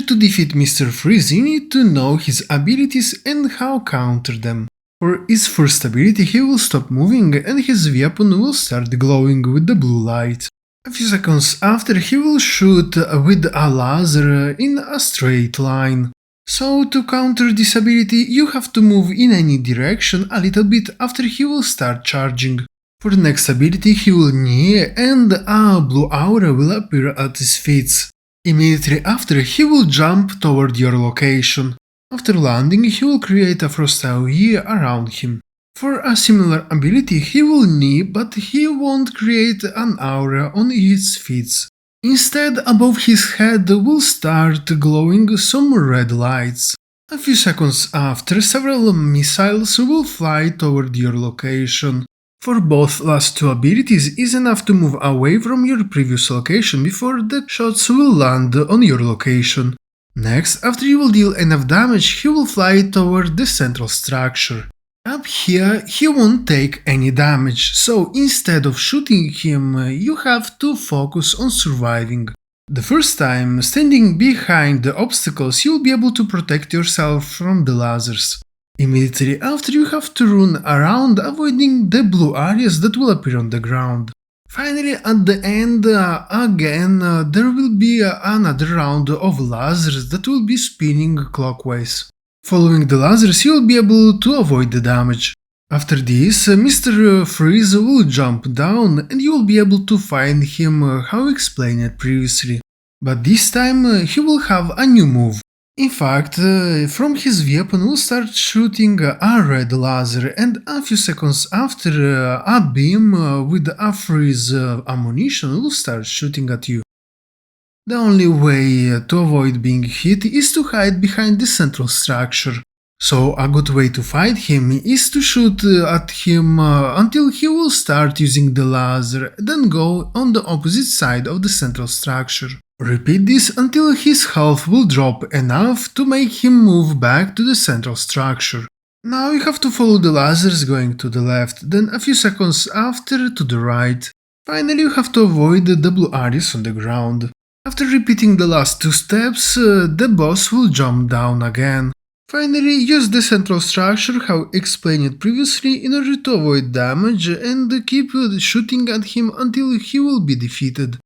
to defeat Mr. Freeze, you need to know his abilities and how counter them. For his first ability, he will stop moving and his weapon will start glowing with the blue light. A few seconds after, he will shoot with a laser in a straight line. So to counter this ability, you have to move in any direction a little bit after he will start charging. For the next ability, he will knee and a blue aura will appear at his feet. Immediately after, he will jump toward your location. After landing, he will create a frostile E around him. For a similar ability, he will knee, but he won't create an aura on his feet. Instead, above his head will start glowing some red lights. A few seconds after, several missiles will fly toward your location. For both last two abilities, is enough to move away from your previous location before the shots will land on your location. Next, after you will deal enough damage, he will fly toward the central structure. Up here, he won't take any damage, so instead of shooting him, you have to focus on surviving. The first time, standing behind the obstacles, you will be able to protect yourself from the lasers. Immediately after, you have to run around avoiding the blue areas that will appear on the ground. Finally, at the end, there will be another round of lasers that will be spinning clockwise. Following the lasers, you will be able to avoid the damage. After this, Mr. Freeze will jump down and you will be able to find him how explained previously. But this time he will have a new move. In fact, from his weapon will start shooting a red laser and a few seconds after a beam with a freeze ammunition will start shooting at you. The only way to avoid being hit is to hide behind the central structure. So a good way to fight him is to shoot at him until he will start using the laser, then go on the opposite side of the central structure. Repeat this until his health will drop enough to make him move back to the central structure. Now you have to follow the lasers going to the left, then a few seconds after to the right. Finally you have to avoid the blue areas on the ground. After repeating the last two steps, the boss will jump down again. Finally, use the central structure how explained previously in order to avoid damage and keep shooting at him until he will be defeated.